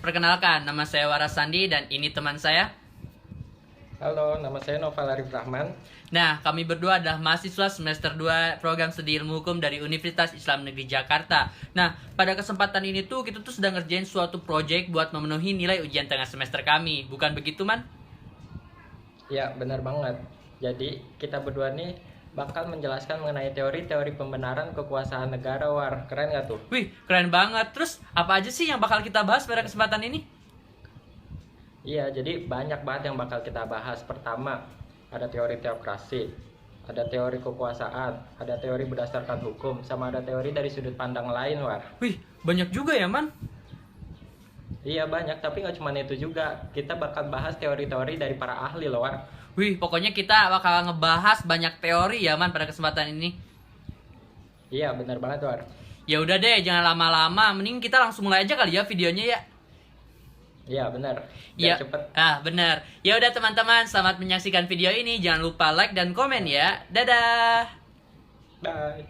perkenalkan, nama saya Waras Sandi dan ini teman saya. Halo, nama saya Noval Arif Rahman. Nah, kami berdua adalah mahasiswa semester 2 program Studi Ilmu Hukum dari Universitas Islam Negeri Jakarta. Nah, pada kesempatan ini kita sedang ngerjain suatu proyek buat memenuhi nilai ujian tengah semester kami. Bukan begitu, Man? Ya, benar banget. Jadi, kita berdua nih bakal menjelaskan mengenai teori-teori pembenaran kekuasaan negara, War. Keren gak tuh? Wih, keren banget. Terus, apa aja sih yang bakal kita bahas pada kesempatan ini? Iya, jadi banyak banget yang bakal kita bahas. Pertama, ada teori teokrasi, ada teori kekuasaan, ada teori berdasarkan hukum, sama ada teori dari sudut pandang lain, War. Wih, banyak juga ya, Man? Iya, banyak, tapi nggak cuma itu juga. Kita bakal bahas teori-teori dari para ahli loh, War. Wih, pokoknya kita bakal ngebahas banyak teori ya, Man, pada kesempatan ini. Iya, benar banget, War. Ya udah deh, jangan lama-lama. Mending kita langsung mulai aja kali ya videonya ya. Iya, benar. Ya, Biar cepet. benar. Ya udah teman-teman, selamat menyaksikan video ini. Jangan lupa like dan komen ya. Dadah. Bye.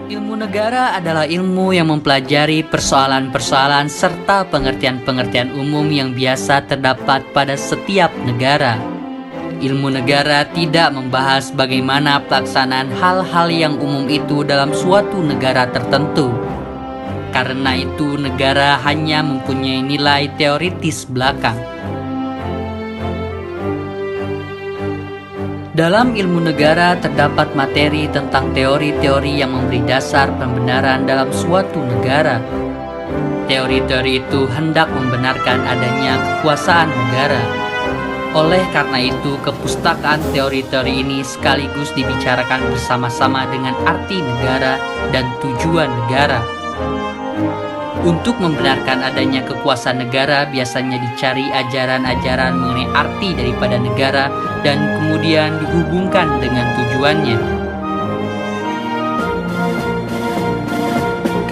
Ilmu negara adalah ilmu yang mempelajari persoalan-persoalan serta pengertian-pengertian umum yang biasa terdapat pada setiap negara. Ilmu negara tidak membahas bagaimana pelaksanaan hal-hal yang umum itu dalam suatu negara tertentu. Karena itu, negara hanya mempunyai nilai teoritis belaka. Dalam ilmu negara terdapat materi tentang teori-teori yang memberi dasar pembenaran dalam suatu negara. Teori-teori itu hendak membenarkan adanya kekuasaan negara. Oleh karena itu, kepustakaan teori-teori ini sekaligus dibicarakan bersama-sama dengan arti negara dan tujuan negara. Untuk membenarkan adanya kekuasaan negara, biasanya dicari ajaran-ajaran mengenai arti daripada negara dan kemudian dihubungkan dengan tujuannya.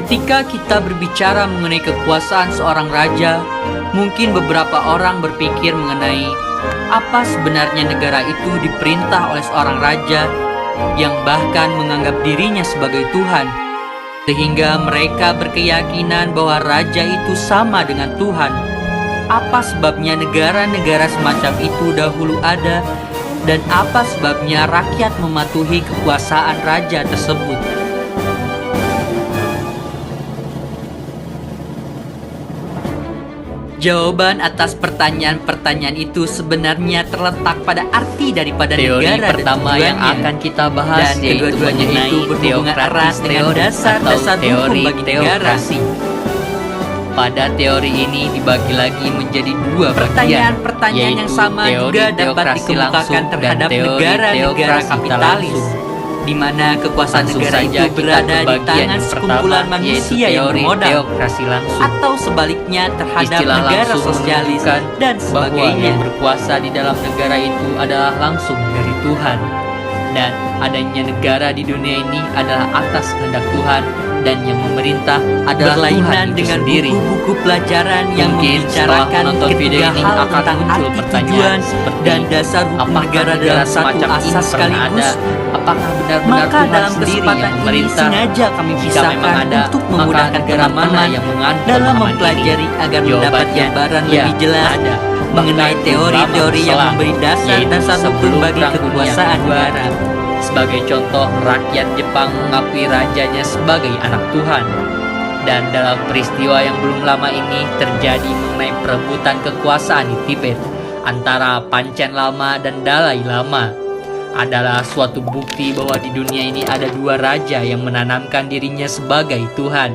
Ketika kita berbicara mengenai kekuasaan seorang raja, mungkin beberapa orang berpikir mengenai apa sebenarnya negara itu diperintah oleh seorang raja yang bahkan menganggap dirinya sebagai Tuhan, sehingga mereka berkeyakinan bahwa raja itu sama dengan Tuhan. Apa sebabnya negara-negara semacam itu dahulu ada, dan apa sebabnya rakyat mematuhi kekuasaan raja tersebut? Jawaban atas pertanyaan-pertanyaan itu sebenarnya terletak pada arti daripada teori negara pertama dan yang akan kita bahas, dan yaitu kedua-duanya mengenai itu berhubungan erat dengan teori dasar-dasar atau hukum teori bagi negara. teokrasi. Pada teori ini dibagi lagi menjadi dua bagian, Pertanyaan-pertanyaan yang sama teori juga dapat teokrasi dikemukakan langsung terhadap dan teori negara-negara teokrasi kapitalis, langsung. di mana kekuasaan Langsung negara saja itu kita berada ke di bagian tangan yang sekumpulan pertama, yaitu manusia yang teori bermodal, teokrasi langsung. atau sebaliknya terhadap Istilah negara langsung sosialis menunjukkan dan bahwa sebagainya. yang berkuasa di dalam negara itu adalah langsung dari Tuhan, dan adanya negara di dunia ini adalah atas kehendak Tuhan, dan yang memerintah adalah Tuhan Berlainan itu dengan sendiri. buku-buku pelajaran yang Mungkin setelah membicarakan menonton video ketiga ini hal akan tentang muncul arti pertanyaan tujuan seperti, dan dasar hukum apakah negara negara dalam satu semacam ini asas pernah sekaligus? ada? Apakah benar-benar Maka Tuhan dalam sendiri kesempatan yang ini memerintah? sengaja kami Jika pisahkan memang ada, untuk maka memudahkan negara mana teman-teman yang mengandung dalam pemahaman mempelajari ini? agar mendapat Jawabannya, gambaran ya, lebih jelas ada. mengenai Bahkan teori-teori yang ulama memberi Islam, dasar hukum sebelum bagi Perang Dunia kekuasaan Kedua. negara. Sebagai contoh, rakyat Jepang mengakui rajanya sebagai anak Tuhan. Dan dalam peristiwa yang belum lama ini terjadi mengenai perebutan kekuasaan di Tibet antara Panchen Lama dan Dalai Lama adalah suatu bukti bahwa di dunia ini ada dua raja yang menanamkan dirinya sebagai Tuhan.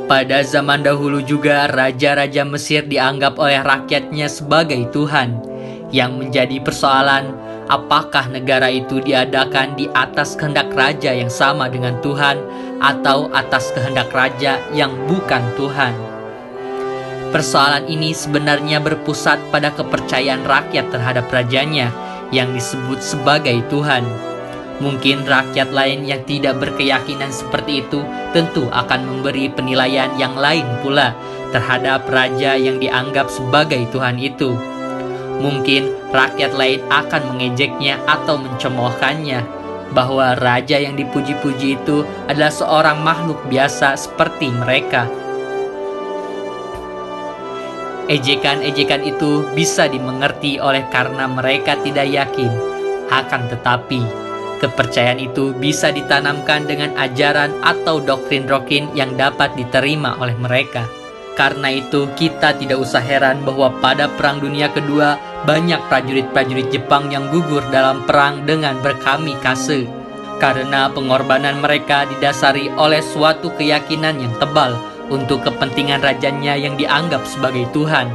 Pada zaman dahulu juga raja-raja Mesir dianggap oleh rakyatnya sebagai Tuhan. Yang menjadi persoalan, apakah negara itu diadakan di atas kehendak raja yang sama dengan Tuhan atau atas kehendak raja yang bukan Tuhan? Persoalan ini sebenarnya berpusat pada kepercayaan rakyat terhadap rajanya yang disebut sebagai Tuhan. Mungkin rakyat lain yang tidak berkeyakinan seperti itu tentu akan memberi penilaian yang lain pula terhadap raja yang dianggap sebagai Tuhan itu. Mungkin rakyat lain akan mengejeknya atau mencemoohkannya, bahwa raja yang dipuji-puji itu adalah seorang makhluk biasa seperti mereka. Ejekan-ejekan itu bisa dimengerti oleh karena mereka tidak yakin. Akan tetapi, kepercayaan itu bisa ditanamkan dengan ajaran atau doktrin-doktrin yang dapat diterima oleh mereka. Karena itu, kita tidak usah heran bahwa pada Perang Dunia Kedua, banyak prajurit-prajurit Jepang yang gugur dalam perang dengan berkamikaze. Karena pengorbanan mereka didasari oleh suatu keyakinan yang tebal untuk kepentingan rajanya yang dianggap sebagai Tuhan.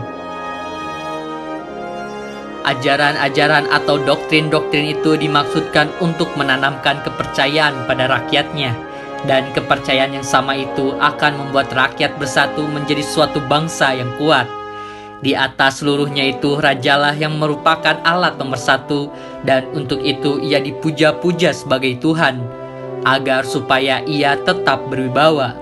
Ajaran-ajaran atau doktrin-doktrin itu dimaksudkan untuk menanamkan kepercayaan pada rakyatnya, dan kepercayaan yang sama itu akan membuat rakyat bersatu menjadi suatu bangsa yang kuat. Di atas seluruhnya itu, rajalah yang merupakan alat nomor satu, dan untuk itu ia dipuja-puja sebagai Tuhan, agar supaya ia tetap berwibawa.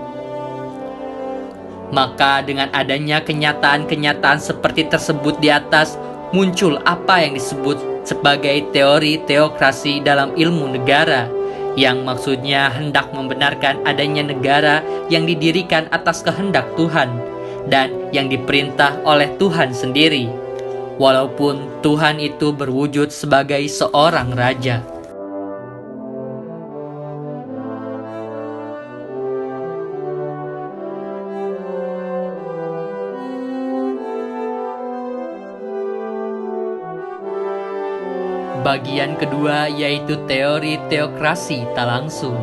Maka dengan adanya kenyataan-kenyataan seperti tersebut di atas, muncul apa yang disebut sebagai teori teokrasi dalam ilmu negara, yang maksudnya hendak membenarkan adanya negara yang didirikan atas kehendak Tuhan dan yang diperintah oleh Tuhan sendiri, walaupun Tuhan itu berwujud sebagai seorang raja. Bagian kedua yaitu teori teokrasi tak langsung.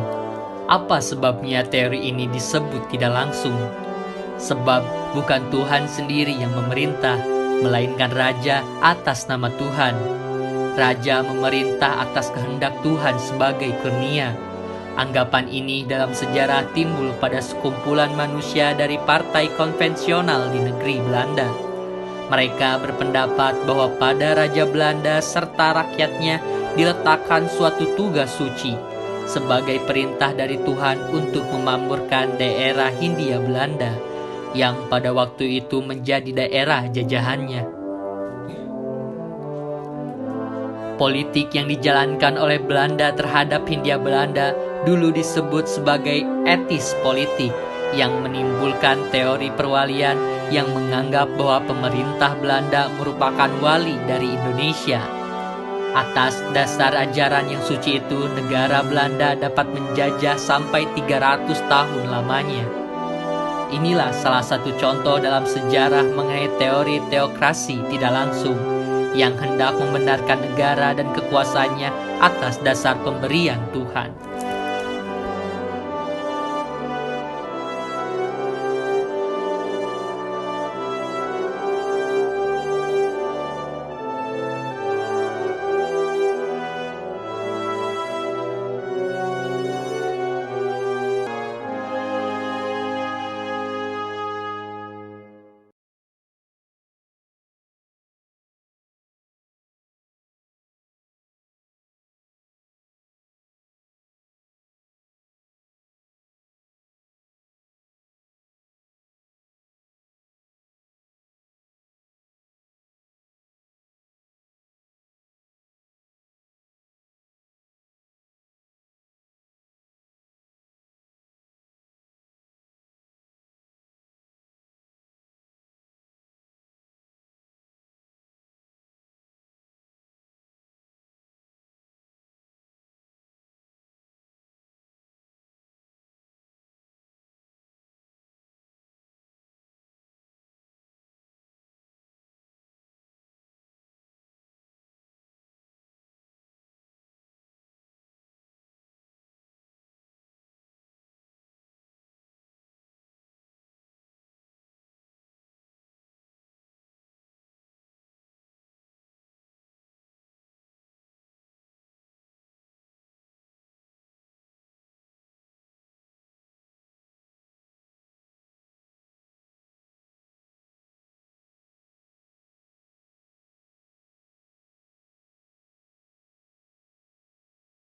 Apa sebabnya teori ini disebut tidak langsung? Sebab bukan Tuhan sendiri yang memerintah, melainkan raja atas nama Tuhan. Raja memerintah atas kehendak Tuhan sebagai kurnia. Anggapan ini dalam sejarah timbul pada sekumpulan manusia dari partai konvensional di negeri Belanda. Mereka berpendapat bahwa pada Raja Belanda serta rakyatnya diletakkan suatu tugas suci sebagai perintah dari Tuhan untuk memakmurkan daerah Hindia Belanda yang pada waktu itu menjadi daerah jajahannya. Politik yang dijalankan oleh Belanda terhadap Hindia Belanda dulu disebut sebagai etis politik, yang menimbulkan teori perwalian yang menganggap bahwa pemerintah Belanda merupakan wali dari Indonesia. Atas dasar ajaran yang suci itu, negara Belanda dapat menjajah sampai 300 tahun lamanya. Inilah salah satu contoh dalam sejarah mengenai teori teokrasi tidak langsung yang hendak membenarkan negara dan kekuasaannya atas dasar pemberian Tuhan.